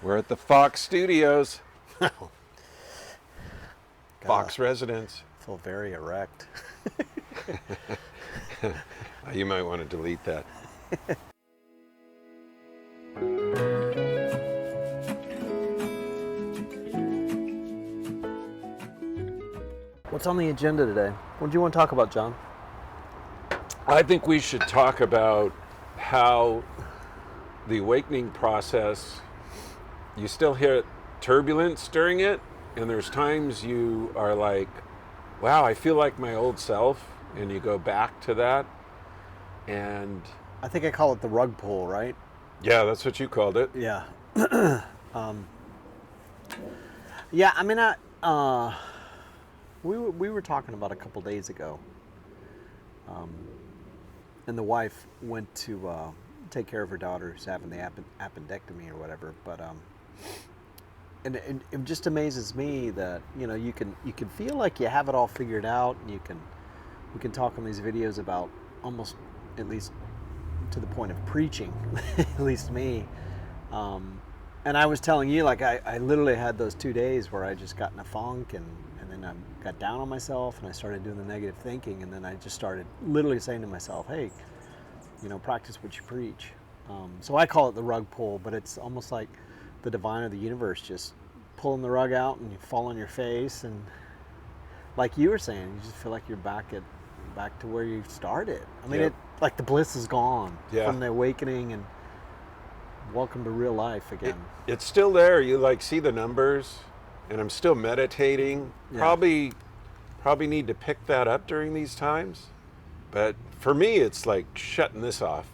We're at the Fox Studios. God, Fox residence. I feel very erect. You might want to delete that. What's on the agenda today? What do you want to talk about, John? I think we should talk about how the awakening process, you still hit turbulence during it, and there's times you are like, wow, I feel like my old self, and you go back to that. And I think I call it the rug pull, right? yeah, that's what you called it. Yeah. Yeah, I mean, we were talking about a couple days ago, and the wife went to take care of her daughter who's having the appendectomy or whatever. But and it just amazes me that you can feel like you have it all figured out, and we can talk on these videos about almost, at least to the point of preaching, at least me. And I was telling you, like, I literally had those 2 days where I just got in a funk, and then I got down on myself, and I started doing the negative thinking, and then I just started literally saying to myself, hey, practice what you preach. So I call it the rug pull, but it's almost like the divine or the universe just pulling the rug out, and you fall on your face, and like you were saying, you just feel like you're back to where you started. I mean, Yep. like the bliss is gone from the awakening, and welcome to real life again. It's still there. You like see the numbers, and I'm still meditating. Yeah. Probably need to pick that up during these times. But for me, it's like shutting this off.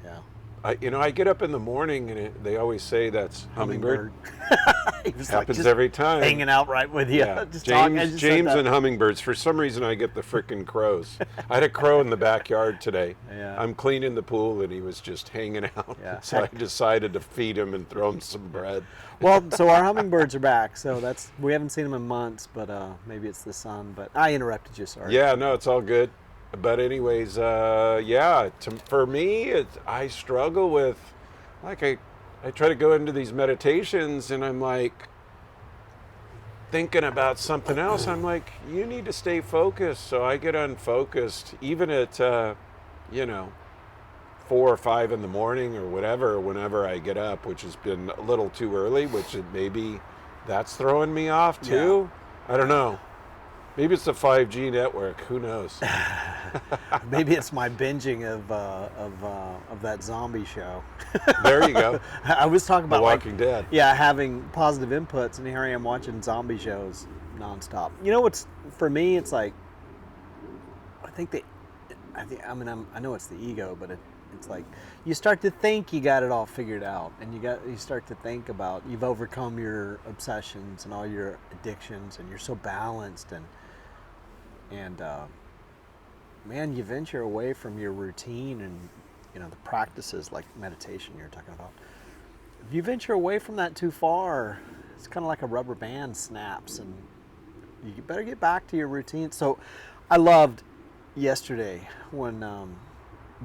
Yeah. I get up in the morning, and they always say that's hummingbird. Happens just every time. Hanging out right with you. Yeah. Just James and hummingbirds. For some reason, I get the frickin' crows. I had a crow in the backyard today. Yeah. I'm cleaning the pool, and he was just hanging out. Yeah. So I decided to feed him and throw him some bread. Well, so our hummingbirds are back. So we haven't seen them in months, but maybe it's the sun. But I interrupted you. Sorry. Yeah, no, it's all good. But anyways, for me, I struggle with, like, I try to go into these meditations, and I'm like thinking about something else. I'm like, you need to stay focused. So I get unfocused, even at 4 or 5 in the morning or whatever, whenever I get up, which has been a little too early, which maybe that's throwing me off too. Yeah. I don't know. Maybe it's the 5G network. Who knows? Maybe it's my binging of that zombie show. There you go. I was talking about The Walking Dead. Yeah, having positive inputs, and here I am watching zombie shows nonstop. What's for me? It's like I know it's the ego, but it's like you start to think you got it all figured out, and you start to think about you've overcome your obsessions and all your addictions, and you're so balanced, and man, you venture away from your routine and the practices like meditation you're talking about. If you venture away from that too far, it's kind of like a rubber band snaps, and you better get back to your routine. So I loved yesterday when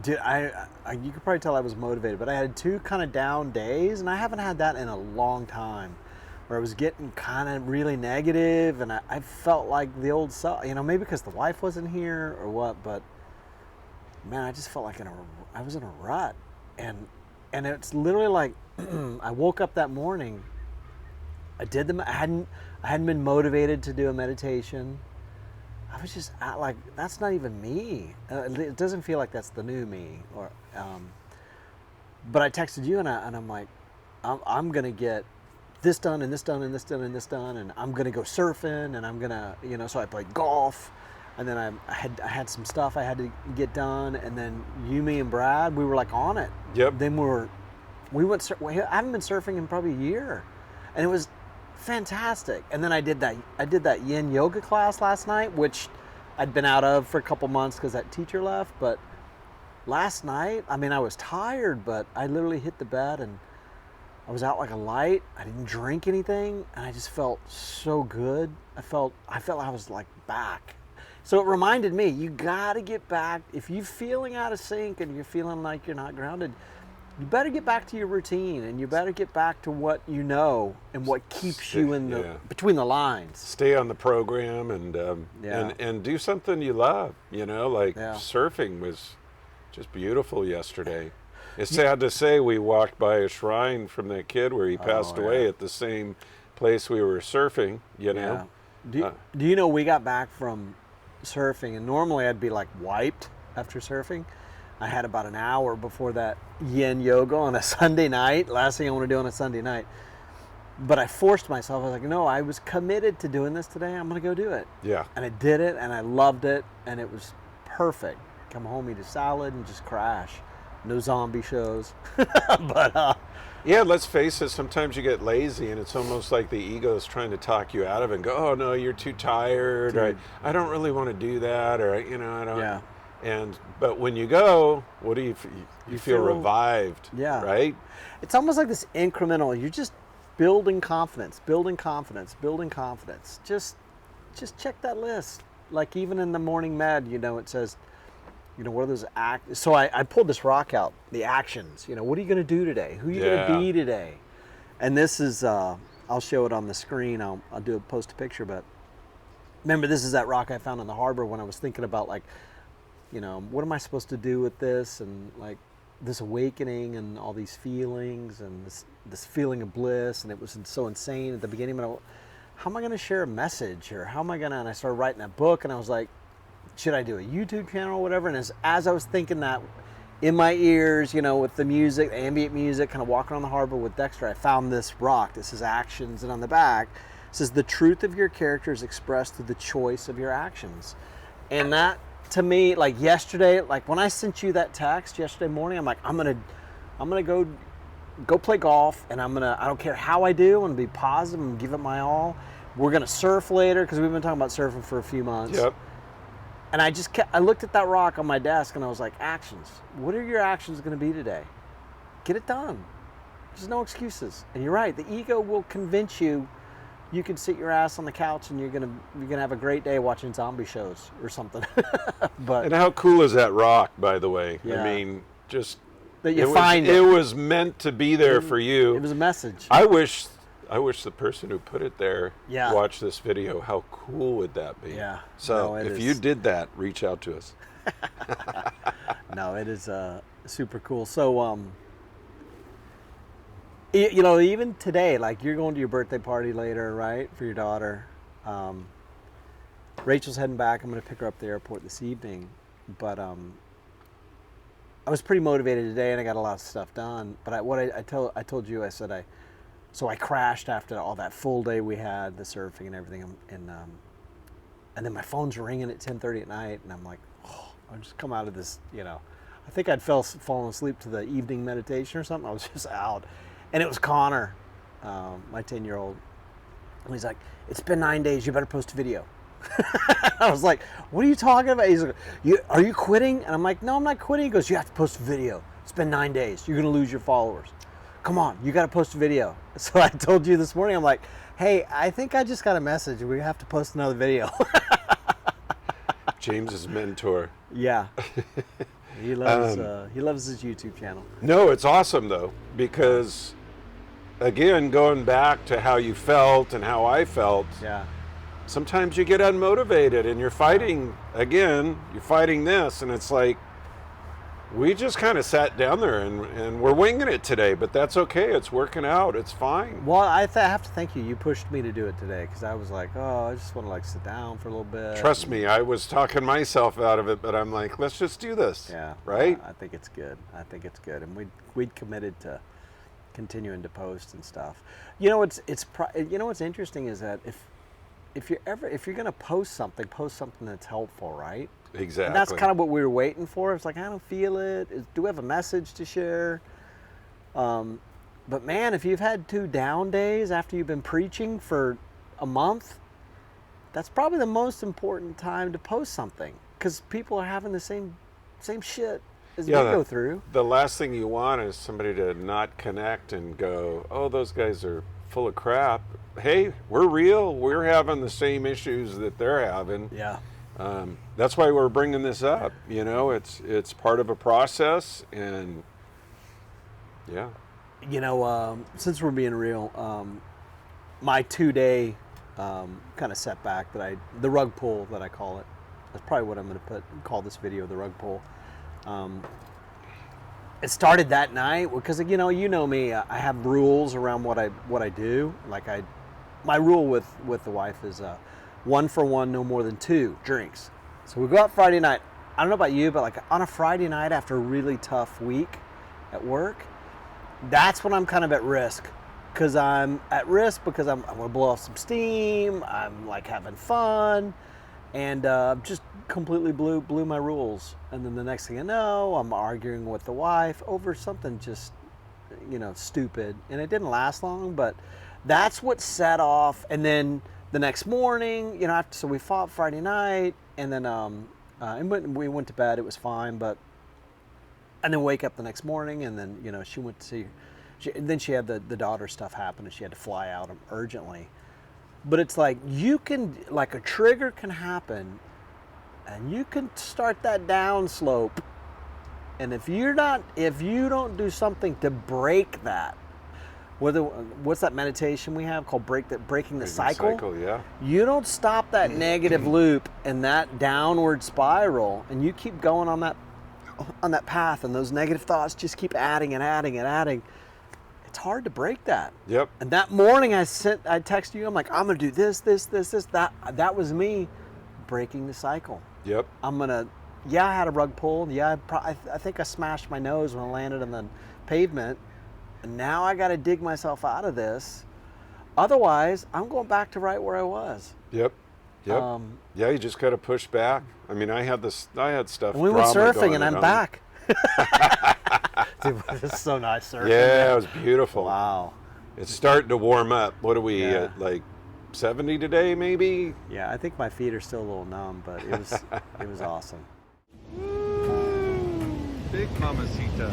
you could probably tell I was motivated, but I had 2 kind of down days, and I haven't had that in a long time, where I was getting kind of really negative, and I felt like the old self, maybe because the wife wasn't here or what, but man, I just felt like I was in a rut, and it's literally like I woke up that morning, I hadn't been motivated to do a meditation. I was just like, that's not even me. It doesn't feel like that's the new me. But I texted you, and I'm like, I'm gonna get this done and this done and this done and this done, and I'm gonna go surfing, and I'm gonna, so I played golf, and then I had some stuff I had to get done, and then me and Brad, we were like on it. Yep. Then we went. I haven't been surfing in probably a year, and it was fantastic. And then I did that yin yoga class last night, which I'd been out of for a couple months because that teacher left. But last night, I mean, I was tired, but I literally hit the bed and I was out like a light. I didn't drink anything, and I just felt so good. I felt I was like back. So it reminded me, you got to get back. If you're feeling out of sync and you're feeling like you're not grounded, you better get back to your routine, and you better get back to what you know and what keeps you in the between the lines. Stay on the program and and do something you love. Like surfing was just beautiful yesterday. It's sad to say we walked by a shrine from that kid where he passed away at the same place we were surfing. Yeah. Do you know we got back from surfing, and normally I'd be like wiped after surfing. I had about an hour before that yin yoga on a Sunday night. Last thing I want to do on a Sunday night. But I forced myself. I was like, no, I was committed to doing this today. I'm going to go do it. Yeah. And I did it, and I loved it, and it was perfect. Come home, eat a salad, and just crash. No zombie shows. But yeah, let's face it, sometimes you get lazy and it's almost like the ego is trying to talk you out of it and go, oh no, you're too tired, or I don't really want to do that, or I don't. Yeah. But when you go, what do you feel revived? Yeah. Right? It's almost like this incremental, you're just building confidence, building confidence, building confidence. Just check that list. Like even in the morning med, it says, what are those so I pulled this rock out, the actions. What are you going to do today? Who are you going to be today? And this is, I'll show it on the screen. I'll post a picture, but remember, this is that rock I found in the harbor when I was thinking about what am I supposed to do with this? And like this awakening and all these feelings and this feeling of bliss. And it was so insane at the beginning, but how am I going to share a message, or how am I going to, and I started writing that book, and I was like, should I do a YouTube channel or whatever? And as I was thinking that in my ears, with the music, ambient music, kind of walking on the harbor with Dexter, I found this rock. This is actions. And on the back, it says, the truth of your character is expressed through the choice of your actions. And that, to me, like yesterday, like when I sent you that text yesterday morning, I'm like, I'm gonna go play golf, and I don't care how I do, I'm gonna be positive and give it my all. We're gonna surf later, because we've been talking about surfing for a few months. Yep. And I looked at that rock on my desk, and I was like, actions. What are your actions going to be today? Get it done. There's no excuses. And you're right. The ego will convince you can sit your ass on the couch and you're gonna have a great day watching zombie shows or something. And how cool is that rock, by the way? Yeah. I mean, just that you it was meant to be there for you. It was a message. I wish the person who put it there watched this video. How cool would that be? Yeah. So if you did that, reach out to us. No, it is super cool. So, even today, like you're going to your birthday party later, right, for your daughter. Rachel's heading back. I'm going to pick her up at the airport this evening. But I was pretty motivated today, and I got a lot of stuff done. But I told you, I said So I crashed after all that full day we had, the surfing and everything, and then my phone's ringing at 10:30 at night, and I'm like, I just come out of this, I think I'd fallen asleep to the evening meditation or something. I was just out, and it was Connor, my 10-year-old. And he's like, it's been 9 days. You better post a video. I was like, what are you talking about? He's like, are you quitting? And I'm like, no, I'm not quitting. He goes, you have to post a video. It's been 9 days. You're going to lose your followers. Come on, you got to post a video. So I told you this morning, I'm like, hey, I think I just got a message. We have to post another video. James's mentor. Yeah. He loves his YouTube channel. No, it's awesome though, because again, going back to how you felt and how I felt. Yeah. Sometimes you get unmotivated and you're fighting this, and it's like, we just kind of sat down there and we're winging it today, but that's okay. It's working out. It's fine. Well, I have to thank you. You pushed me to do it today, because I was like, oh, I just want to sit down for a little bit. Trust me, I was talking myself out of it, but I'm like, let's just do this. Yeah. Right? I think it's good. And we'd committed to continuing to post and stuff. What's interesting is that if you're going to post something that's helpful, right? Exactly. And that's kind of what we were waiting for. It's like, I don't feel it. Do we have a message to share? But man, if you've had 2 down days after you've been preaching for a month, that's probably the most important time to post something, because people are having the same shit as we go through. The last thing you want is somebody to not connect and go, oh, those guys are full of crap. Hey, we're real. We're having the same issues that they're having. Yeah. That's why we're bringing this up. It's part of a process, and Yeah. Since we're being real, my 2-day kind of setback the rug pull that I call it, that's probably what I'm going to call this video, the rug pull. It started that night because you know me, I have rules around what I do. Like my rule with the wife is 1 for 1, no more than 2 drinks. So we go out Friday night. I don't know about you, but like on a Friday night after a really tough week at work, that's when I'm kind of at risk. Because I'm at risk because I'm going to blow off some steam. I'm like having fun, and just completely blew my rules. And then the next thing I know, I'm arguing with the wife over something just, stupid. And it didn't last long, but that's what set off. And then the next morning, so we fought Friday night, and then we went to bed. It was fine, and then wake up the next morning, and then she went to see. Then she had the daughter stuff happen, and she had to fly out urgently. But it's like a trigger can happen, and you can start that down slope. And if you don't do something to break that, what's that meditation we have called breaking the cycle? Yeah. You don't stop that negative loop and that downward spiral, and you keep going on that path, and those negative thoughts just keep adding and adding and adding. It's hard to break that. Yep. And that morning I texted you, I'm like, I'm gonna do this. That was me breaking the cycle. Yep. I had a rug pull. Yeah, I think I smashed my nose when I landed on the pavement. And now I got to dig myself out of this. Otherwise, I'm going back to right where I was. Yep. Yeah, you just got to push back. I mean, I had stuff. We went surfing, and I'm back. Dude, this is so nice surfing. Yeah, it was beautiful. Wow. It's starting to warm up. What are we at, like 70 today, maybe? Yeah, I think my feet are still a little numb, but it was awesome. Big Mamacita.